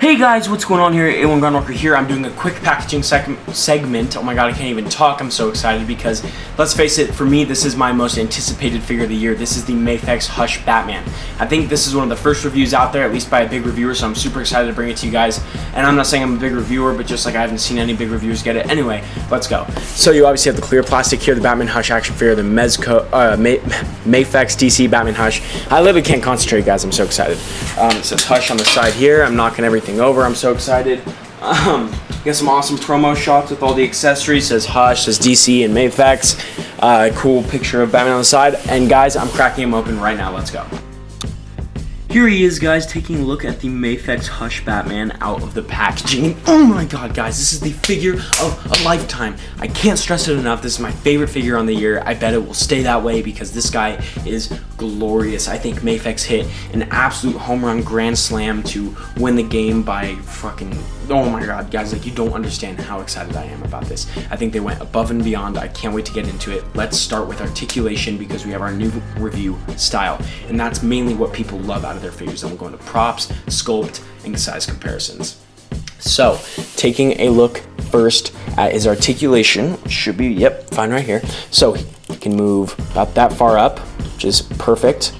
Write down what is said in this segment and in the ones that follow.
Hey guys, what's going on here? Awan Groundwalker here. I'm doing a quick packaging segment. Oh my god, I can't even talk. I'm so excited because, let's face it, for me, this is my most anticipated figure of the year. This is the Mafex Hush Batman. I think this is one of the first reviews out there, at least by a big reviewer, so I'm super excited to bring it to you guys. And I'm not saying I'm a big reviewer, but just like I haven't seen any big reviewers get it. Anyway, let's go. So you obviously have the clear plastic here, the Batman Hush action figure, the Mafex DC Batman Hush. I literally can't concentrate, guys. I'm so excited. It says Hush on the side here. I'm knocking everything over. I'm so excited. Got some awesome promo shots with all the accessories. Says Hush, says DC and Mafex. Cool picture of Batman on the side. And guys, I'm cracking him open right now. Let's go. Here he is, guys, taking a look at the Mafex Hush Batman out of the packaging. Oh my god, guys, this is the figure of a lifetime. I can't stress it enough. This is my favorite figure on the year. I bet it will stay that way because this guy is glorious. I think Mafex hit an absolute home run grand slam to win the game by fucking, oh my god, guys, like, you don't understand how excited I am about this. I think they went above and beyond. I can't wait to get into it. Let's start with Articulation because we have our new review style, and that's mainly what people love out of their figures. Then we'll go into props, sculpt, and size comparisons. So, taking a look first at his articulation, should be, yep, fine right here. So, he can move about that far up, which is perfect.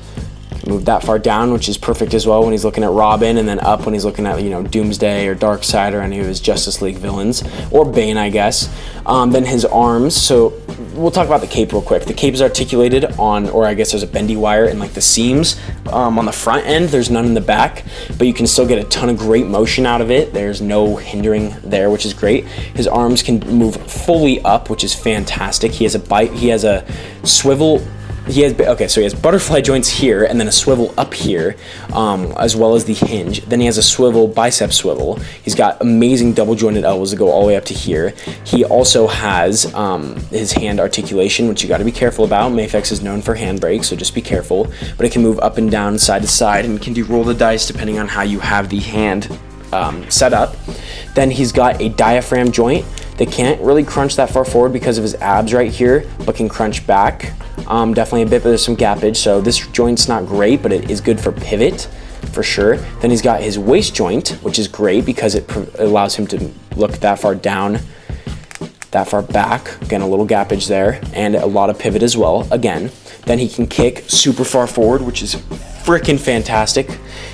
Move that far down, which is perfect as well when he's looking at Robin, and then up when he's looking at, you know, Doomsday or Darkseid or any of his Justice League villains, or Bane, I guess. Then his arms, so we'll talk about the cape real quick. The cape is articulated on, or I guess there's a bendy wire in like the seams on the front end. There's none in the back, but you can still get a ton of great motion out of it. There's no hindering there, which is great. His arms can move fully up, which is fantastic. He has a swivel. He has butterfly joints here and then a swivel up here, as well as the hinge. Then he has a swivel, bicep swivel. He's got amazing double jointed elbows that go all the way up to here. He also has his hand articulation, which you got to be careful about. Mafex is known for hand brakes, so just be careful. But it can move up and down, side to side, and can do roll the dice depending on how you have the hand set up. Then he's got a diaphragm joint. They can't really crunch that far forward because of his abs right here, but can crunch back. Definitely a bit, but there's some gappage, so this joint's not great, but it is good for pivot, for sure. Then he's got his waist joint, which is great because it allows him to look that far down, that far back. Again, a little gappage there, and a lot of pivot as well, again. Then he can kick super far forward, which is freaking fantastic.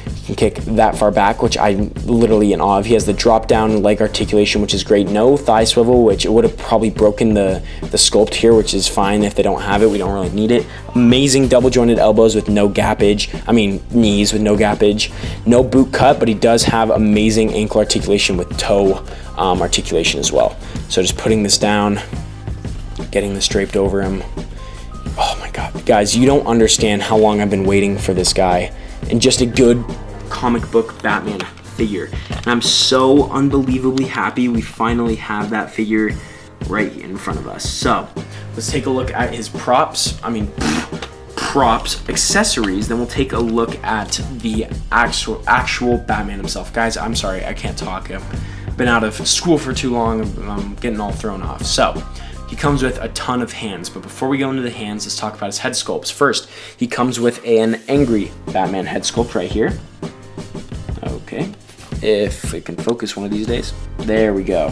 He can kick that far back, which I'm literally in awe of. He has the drop down leg articulation, which is great. No thigh swivel, which it would have probably broken the sculpt here, which is fine. If they don't have it, we don't really need it. Amazing double jointed elbows with no gappage. I mean, knees with no gappage. No boot cut, but he does have amazing ankle articulation with toe articulation as well. So just putting this down, getting this draped over him. Oh my god, guys, you don't understand how long I've been waiting for this guy, and just a good comic book Batman figure. And I'm so unbelievably happy we finally have that figure right in front of us. So let's take a look at his props, accessories, then we'll take a look at the actual Batman himself. Guys, I'm sorry, I can't talk. I've been out of school for too long. I'm getting all thrown off. So he comes with a ton of hands, but before we go into the hands, let's talk about his head sculpts. First, he comes with an angry Batman head sculpt right here. Okay, if it can focus one of these days. There we go.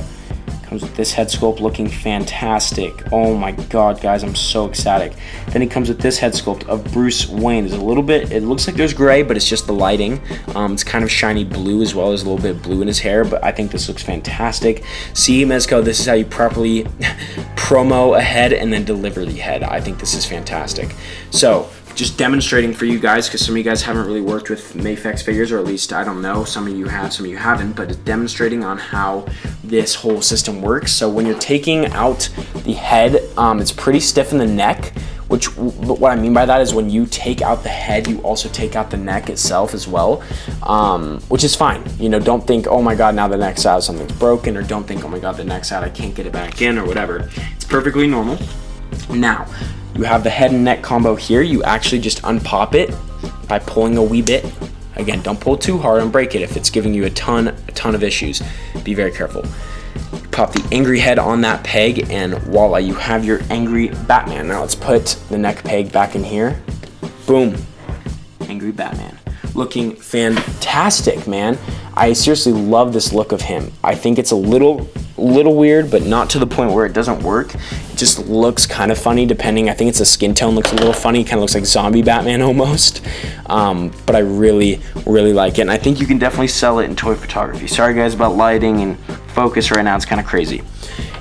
Comes with this head sculpt looking fantastic. Oh my god, guys, I'm so ecstatic. Then he comes with this head sculpt of Bruce Wayne. There's a little bit, it looks like there's gray, but it's just the lighting. It's kind of shiny blue as well. There's a little bit of blue in his hair, but I think this looks fantastic. See, Mezco, this is how you properly promo a head and then deliver the head. I think this is fantastic. So, just demonstrating for you guys, because some of you guys haven't really worked with Mafex figures, or at least, I don't know, some of you have, some of you haven't, but it's demonstrating on how this whole system works. So when you're taking out the head, it's pretty stiff in the neck, but what I mean by that is when you take out the head, you also take out the neck itself as well, which is fine. You know, don't think, oh my god, now the neck's out, something's broken, or don't think, oh my god, the neck's out, I can't get it back in, or whatever. It's perfectly normal. Now, you have the head and neck combo here. You actually just unpop it by pulling a wee bit. Again, don't pull too hard and break it if it's giving you a ton of issues. Be very careful. Pop the angry head on that peg, and voila, you have your angry Batman. Now let's put the neck peg back in here. Boom. Angry Batman. looking fantastic, man. I seriously love this look of him. I think it's a little weird, but not to the point where it doesn't work. It just looks kind of funny depending. I think it's a skin tone looks a little funny, kind of looks like zombie Batman almost. But I really like it, and I think you can definitely sell it in toy photography. Sorry guys about lighting and focus right now, it's kind of crazy.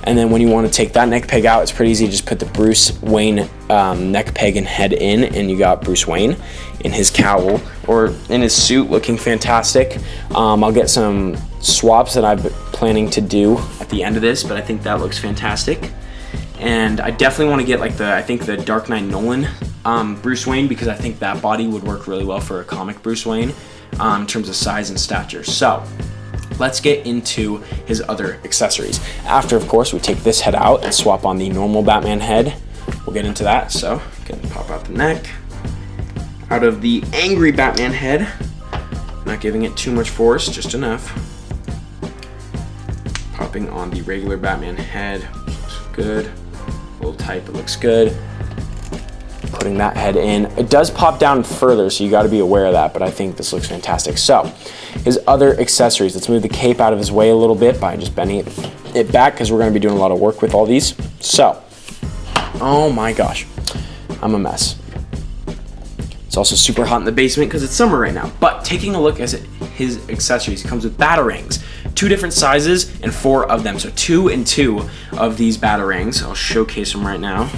And then when you want to take that neck peg out, it's pretty easy. Just put the Bruce Wayne neck peg and head in, and you got Bruce Wayne in his cowl or in his suit looking fantastic. I'll get some swaps that I'm planning to do at the end of this, but I think that looks fantastic. And I definitely want to get like the Dark Knight Nolan Bruce Wayne, because I think that body would work really well for a comic Bruce Wayne in terms of size and stature. So let's get into his other accessories. After, of course, we take this head out and swap on the normal Batman head. We'll get into that. So, go ahead and pop out the neck. Out of the angry Batman head. Not giving it too much force, just enough. Popping on the regular Batman head. Looks good. A little tight, but looks good. Putting that head in. It does pop down further, so you got to be aware of that, but I think this looks fantastic. So, his other accessories. Let's move the cape out of his way a little bit by just bending it back, because we're going to be doing a lot of work with all these. So, oh my gosh, I'm a mess. It's also super hot in the basement because it's summer right now. But taking a look at his accessories, he comes with batarangs. 2 different sizes and 4 of them. So 2 and 2 of these batarangs. I'll showcase them right now.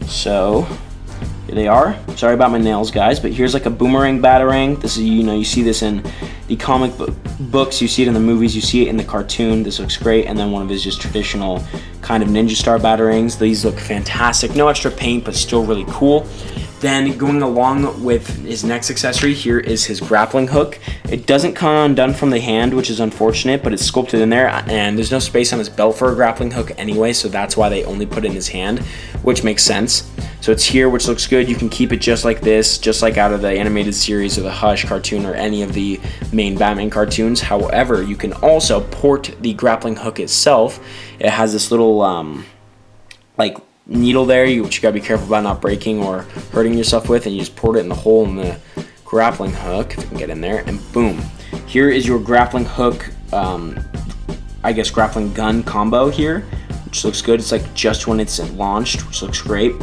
So here they are. Sorry about my nails, guys, but here's like a boomerang batarang. This is, you see this in the comic books, you see it in the movies, you see it in the cartoon. This looks great. And then one of his just traditional kind of ninja star batarangs. These look fantastic. No extra paint, but still really cool. Then going along with his next accessory, here is his grappling hook. It doesn't come undone from the hand, which is unfortunate, but it's sculpted in there, and there's no space on his belt for a grappling hook anyway, so that's why they only put it in his hand, which makes sense. So it's here, which looks good. You can keep it just like this, just like out of the animated series or the Hush cartoon or any of the main Batman cartoons. However, you can also port the grappling hook itself. It has this little like needle there, which you gotta be careful about not breaking or hurting yourself with, and you just port it in the hole in the grappling hook, if you can get in there, and boom. Here is your grappling hook, I guess grappling gun combo here, which looks good. It's like just when it's launched, which looks great.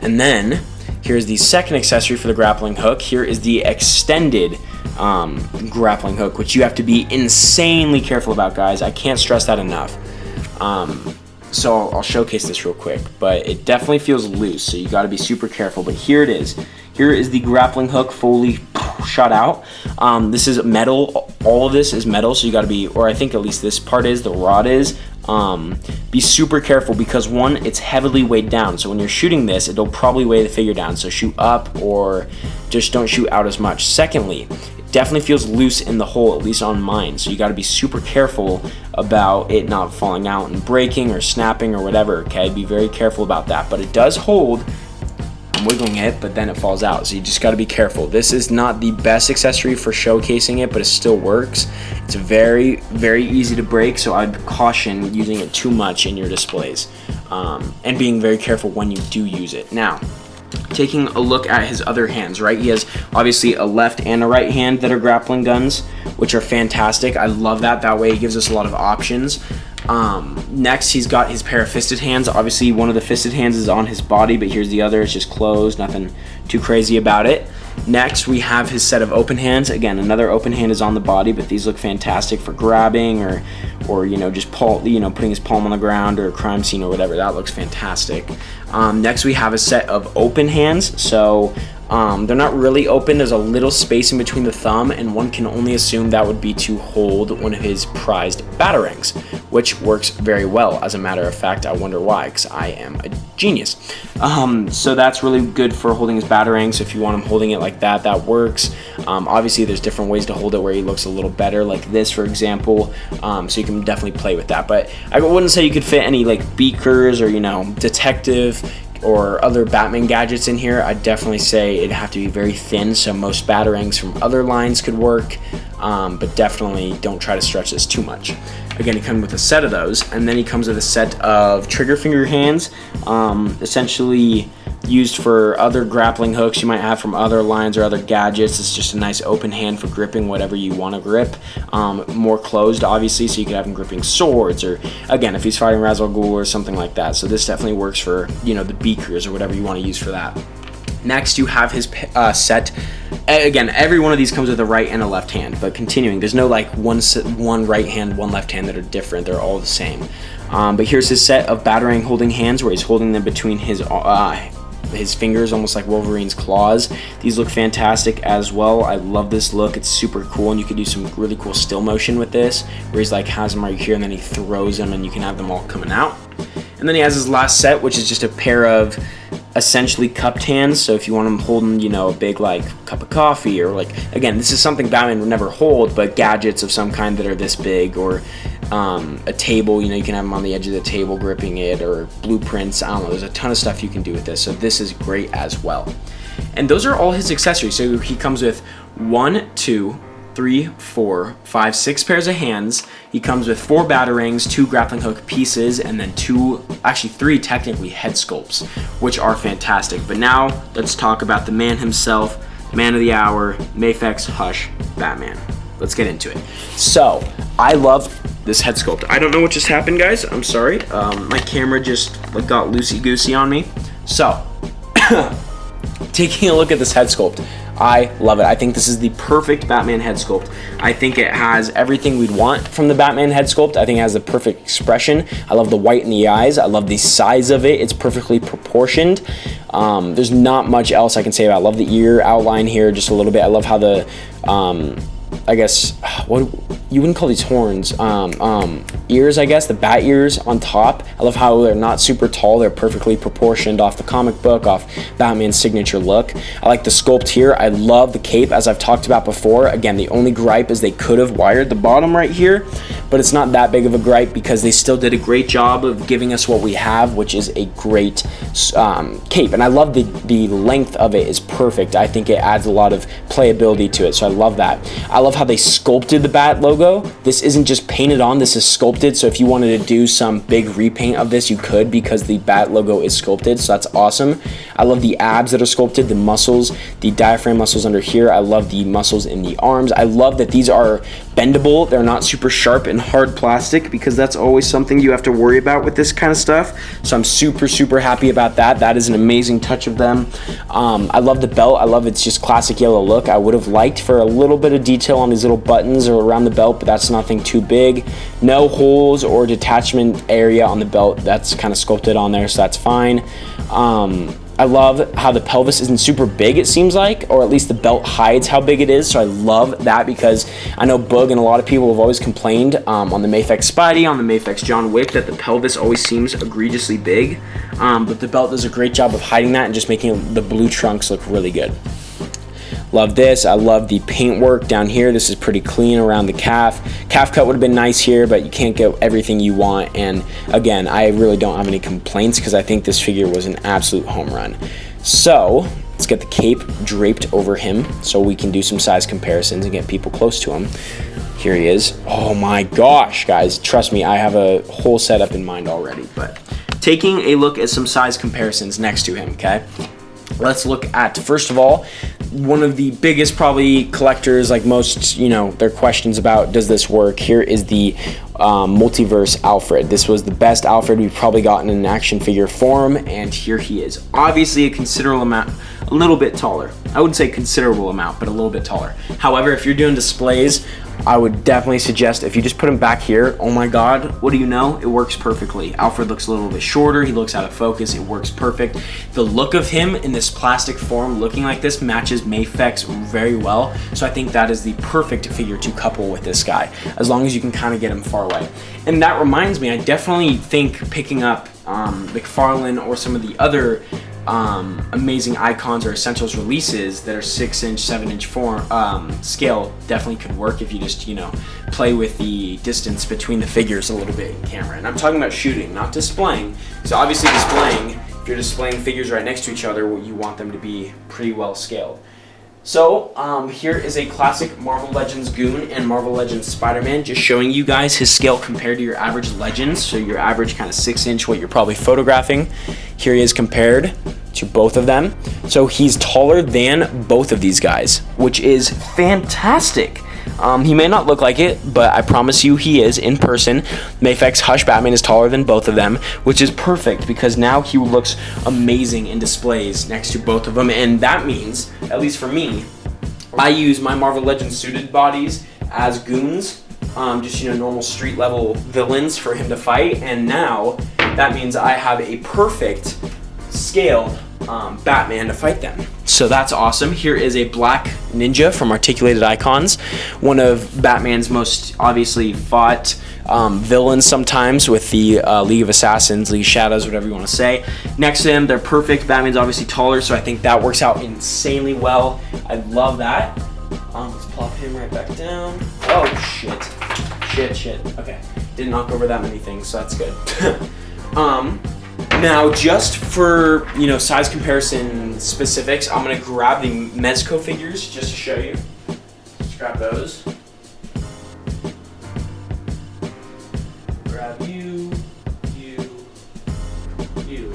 And then here's the second accessory for the grappling hook. Here is the extended grappling hook, which you have to be insanely careful about, guys. I can't stress that enough. So I'll showcase this real quick, but it definitely feels loose, so you got to be super careful. But here it is. Here is the grappling hook fully shot out. This is metal. All of this is metal, so you got to be, or I think at least this part is, the rod is. Be super careful because one, it's heavily weighed down. So when you're shooting this, it'll probably weigh the figure down. So shoot up or just don't shoot out as much. Secondly, definitely feels loose in the hole, at least on mine, so you got to be super careful about it not falling out and breaking or snapping or whatever. Okay, be very careful about that. But it does hold. I'm wiggling it, but then it falls out, so you just got to be careful. This is not the best accessory for showcasing it, but it still works. It's very easy to break, so I'd caution using it too much in your displays, and being very careful when you do use it. Now, taking a look at his other hands, right? He has obviously a left and a right hand that are grappling guns, which are fantastic. I love that. That way it gives us a lot of options. Next, he's got his pair of fisted hands. Obviously, one of the fisted hands is on his body, but here's the other. It's just closed. Nothing too crazy about it. Next, we have his set of open hands. Again, another open hand is on the body, but these look fantastic for grabbing or just putting his palm on the ground or a crime scene or whatever. That looks fantastic. Next, we have a set of open hands. So they're not really open. There's a little space in between the thumb, and one can only assume that would be to hold one of his prized batarangs, which works very well. As a matter of fact, I wonder why, because I am a genius. So that's really good for holding his batarang. So if you want him holding it like that, that works. Obviously, there's different ways to hold it where he looks a little better, like this, for example. So you can definitely play with that. But I wouldn't say you could fit any like beakers or detective or other Batman gadgets in here. I'd definitely say it'd have to be very thin, so most batarangs from other lines could work, but definitely don't try to stretch this too much. Again, he comes with a set of those, and then he comes with a set of trigger finger hands. Essentially, used for other grappling hooks you might have from other lines or other gadgets. It's just a nice open hand for gripping whatever you want to grip. More closed, obviously, so you could have him gripping swords, or again, if he's fighting Ra's al Ghul or something like that. So this definitely works for, you know, the beakers or whatever you want to use for that. Next, you have his set. Again, every one of these comes with a right and a left hand, but continuing, there's no like one right hand, one left hand that are different. They're all the same. But here's his set of batarang holding hands, where he's holding them between his fingers, almost like Wolverine's claws. These look fantastic as well. I love this look. It's super cool, and you could do some really cool still motion with this, where he's like has them right here, and then he throws them, and you can have them all coming out. And then he has his last set, which is just a pair of essentially cupped hands. So if you want him holding, you know, a big like cup of coffee, or like, again, this is something Batman would never hold, but gadgets of some kind that are this big, or a table, you know, you can have them on the edge of the table gripping it, or blueprints. I don't know, there's a ton of stuff you can do with this, so this is great as well. And those are all his accessories. So he comes with 1, 2, 3, 4, 5, 6 pairs of hands. He comes with 4 batarangs, 2 grappling hook pieces, and then 3 technically head sculpts, which are fantastic. But now let's talk about the man himself, man of the hour, Mafex Hush Batman. Let's get into it. So I love this head sculpt. I don't know what just happened, guys. I'm sorry. My camera just got loosey-goosey on me. So taking a look at this head sculpt, I love it. I think this is the perfect Batman head sculpt. I think it has everything we'd want from the Batman head sculpt. I think it has the perfect expression. I love the white in the eyes. I love the size of it. It's perfectly proportioned. There's not much else I can say about it. I love the ear outline here just a little bit. I love how the I guess, what you wouldn't call these horns, ears, I guess, the bat ears on top. I love how they're not super tall. They're perfectly proportioned off the comic book, off Batman's signature look. I like the sculpt here. I love the cape, as I've talked about before. Again, the only gripe is they could have wired the bottom right here, but it's not that big of a gripe because they still did a great job of giving us what we have, which is a great cape. And I love the length of it is perfect. I think it adds a lot of playability to it, so I love that. I love how they sculpted the bat logo. This isn't just painted on, this is sculpted, so if you wanted to do some big repaint of this, you could, because the bat logo is sculpted, so that's awesome. I love the abs that are sculpted, the muscles, the diaphragm muscles under here. I love the muscles in the arms. I love that these are bendable. They're not super sharp and hard plastic, because that's always something you have to worry about with this kind of stuff, so I'm super happy about that. That is an amazing touch of them. I love the belt. I love its just classic yellow look. I would have liked for a little bit of detail on these little buttons or around the belt, but that's nothing too big. No holes or detachment area on the belt. That's kind of sculpted on there, so that's fine. I love how the pelvis isn't super big, it seems like, or at least the belt hides how big it is, so I love that, because I know Boog and a lot of people have always complained on the Mafex Spidey, on the Mafex John Wick, that the pelvis always seems egregiously big, but the belt does a great job of hiding that and just making the blue trunks look really good. Love this. I love the paint work down here. This is pretty clean around the calf. Calf cut would have been nice here, but you can't get everything you want. And again, I really don't have any complaints because I think this figure was an absolute home run. So let's get the cape draped over him so we can do some size comparisons and get people close to him. Here he is. Oh my gosh, guys. Trust me, I have a whole setup in mind already. But taking a look at some size comparisons next to him, okay? Let's look at, first of all, one of the biggest probably collectors, like most, you know, their questions about does this work. Here is the multiverse Alfred. This was the best Alfred we've probably gotten in an action figure form, and here he is. Obviously a considerable amount, a little bit taller. I wouldn't say considerable amount, but a little bit taller. However, if you're doing displays, I would definitely suggest if you just put him back here, oh my god, what do you know? It works perfectly. Alfred looks a little bit shorter, he looks out of focus, it works perfect. The look of him in this plastic form looking like this matches Mafex very well, so I think that is the perfect figure to couple with this guy, as long as you can kind of get him far away. And that reminds me, I definitely think picking up McFarlane or some of the other amazing icons or essentials releases that are 6-inch, 7-inch form scale definitely could work if you just, you know, play with the distance between the figures a little bit in camera. And I'm talking about shooting, not displaying. So obviously displaying, if you're displaying figures right next to each other, you want them to be pretty well scaled. So here is a classic Marvel Legends Goon and Marvel Legends Spider-Man, just showing you guys his scale compared to your average Legends, so your average kind of 6-inch, what you're probably photographing. Here he is compared to both of them. So he's taller than both of these guys, which is fantastic. He may not look like it, but I promise you he is in person. Mafex Hush Batman is taller than both of them, which is perfect because now he looks amazing in displays next to both of them. And that means, at least for me, I use my Marvel Legends suited bodies as goons, just, you know, normal street level villains for him to fight. And now that means I have a perfect scaled Batman to fight them. So that's awesome. Here is a black ninja from Articulated Icons, one of Batman's most obviously fought villains sometimes with the League of Assassins, League of Shadows, whatever you want to say. Next to him, they're perfect. Batman's obviously taller, so I think that works out insanely well. I love that. Let's plop him right back down. Oh, shit. Okay, didn't knock over that many things, so that's good. Now, just for, you know, size comparison specifics, I'm gonna grab the Mezco figures just to show you. Just grab those. Grab you, and you.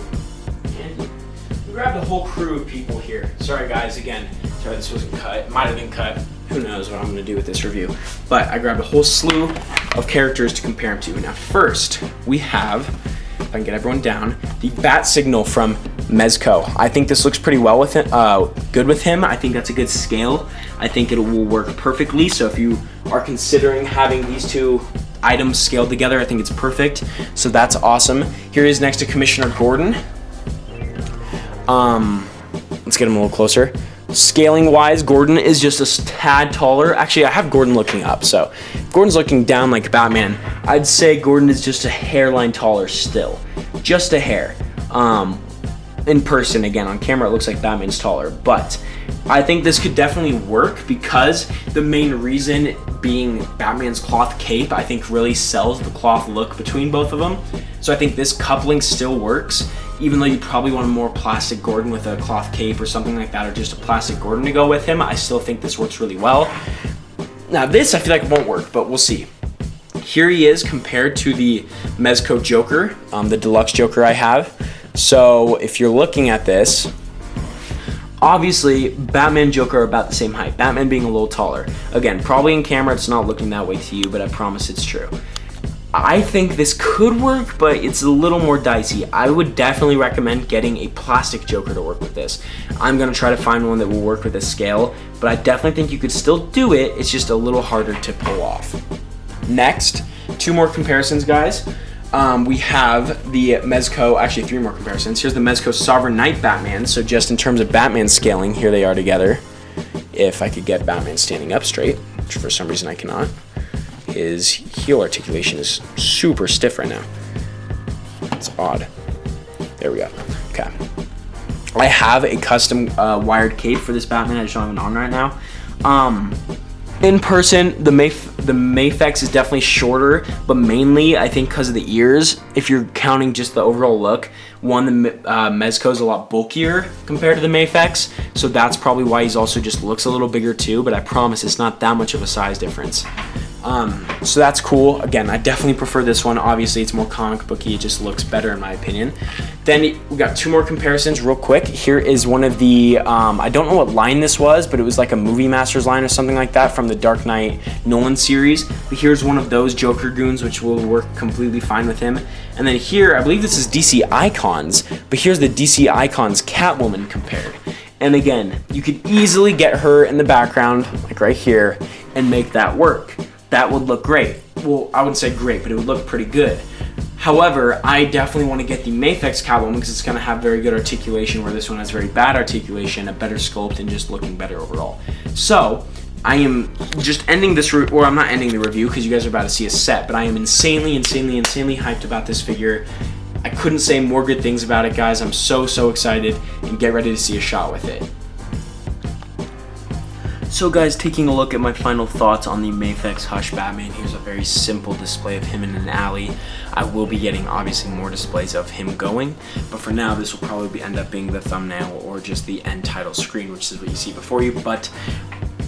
We grab the whole crew of people here. Sorry guys, again, sorry this wasn't cut. It might have been cut. Who knows what I'm gonna do with this review. But I grabbed a whole slew of characters to compare them to. Now first, we have, if I can get everyone down, the bat signal from Mezco. I think this looks pretty well with it, good with him. I think that's a good scale. I think it will work perfectly. So if you are considering having these two items scaled together, I think it's perfect. So that's awesome. Here he is next to Commissioner Gordon. Let's get him a little closer. Scaling wise, Gordon is just a tad taller. Actually, I have Gordon looking up, so if Gordon's looking down like Batman, I'd say Gordon is just a hairline taller still. Just a hair. In person, again, on camera, it looks like Batman's taller, but I think this could definitely work because the main reason being Batman's cloth cape, I think really sells the cloth look between both of them. So I think this coupling still works, even though you probably want a more plastic Gordon with a cloth cape or something like that, or just a plastic Gordon to go with him. I still think this works really well. Now this I feel like won't work, but we'll see. Here he is compared to the Mezco Joker, the deluxe Joker I have. So if you're looking at this, obviously Batman and Joker are about the same height, Batman being a little taller. Again, probably in camera it's not looking that way to you, but I promise it's true. I think this could work, but it's a little more dicey. I would definitely recommend getting a plastic Joker to work with this. I'm gonna try to find one that will work with this scale, but I definitely think you could still do it. It's just a little harder to pull off. Next, two more comparisons, guys. We have the Mezco, actually three more comparisons. Here's the Mezco Sovereign Knight Batman. So just in terms of Batman scaling, here they are together. If I could get Batman standing up straight, which for some reason I cannot. His heel articulation is super stiff right now. It's odd. There we go. Okay. I have a custom wired cape for this Batman. I just don't have it on right now. In person, the Mafex is definitely shorter, but mainly I think because of the ears. If you're counting just the overall look, the Mezco is a lot bulkier compared to the Mafex, so that's probably why he's also just looks a little bigger too, but I promise it's not that much of a size difference. So that's cool. Again, I definitely prefer this one. Obviously, it's more comic booky. It just looks better in my opinion. Then we got two more comparisons real quick. Here is one of the, I don't know what line this was, but it was like a Movie Masters line or something like that from the Dark Knight Nolan series. But here's one of those Joker goons, which will work completely fine with him. And then here, I believe this is DC Icons, but here's the DC Icons Catwoman compared. And again, you could easily get her in the background, like right here, and make that work. That would look great. Well, I wouldn't say great, but it would look pretty good. However, I definitely want to get the Mafex Catwoman because it's going to have very good articulation, where this one has very bad articulation, a better sculpt, and just looking better overall. So, I am just ending this, or I'm not ending the review because you guys are about to see a set, but I am insanely hyped about this figure. I couldn't say more good things about it, guys. I'm so excited, and get ready to see a shot with it. So guys, taking a look at my final thoughts on the Mafex Hush Batman, here's a very simple display of him in an alley. I will be getting obviously more displays of him going, but for now this will probably end up being the thumbnail or just the end title screen, which is what you see before you. But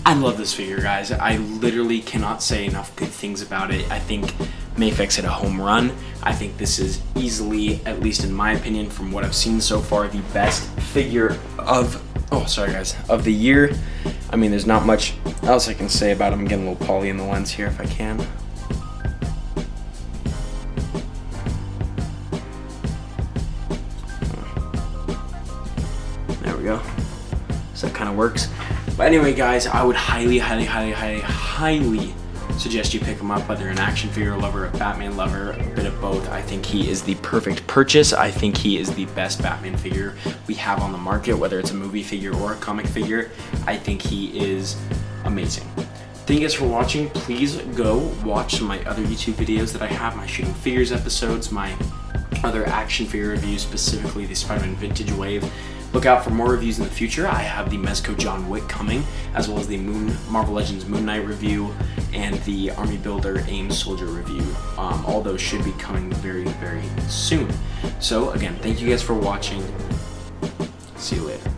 I love this figure, guys. I literally cannot say enough good things about it. I think Mafex hit a home run. I think this is easily, at least in my opinion, from what I've seen so far, the best figure of, of the year. I mean, there's not much else I can say about him. I'm getting a little poly in the lens here if I can. There we go. So that kind of works. But anyway, guys, I would highly suggest you pick him up, whether you're an action figure lover, a Batman lover, a bit of both. I think he is the perfect purchase. I think he is the best Batman figure we have on the market, whether it's a movie figure or a comic figure. I think he is amazing. Thank you guys for watching. Please go watch some of my other YouTube videos that I have, my shooting figures episodes, my other action figure reviews, specifically the Spider-Man Vintage Wave. Look out for more reviews in the future. I have the Mezco John Wick coming, as well as the Marvel Legends Moon Knight review and the Army Builder AIM Soldier review. All those should be coming very soon. So again, thank you guys for watching. See you later.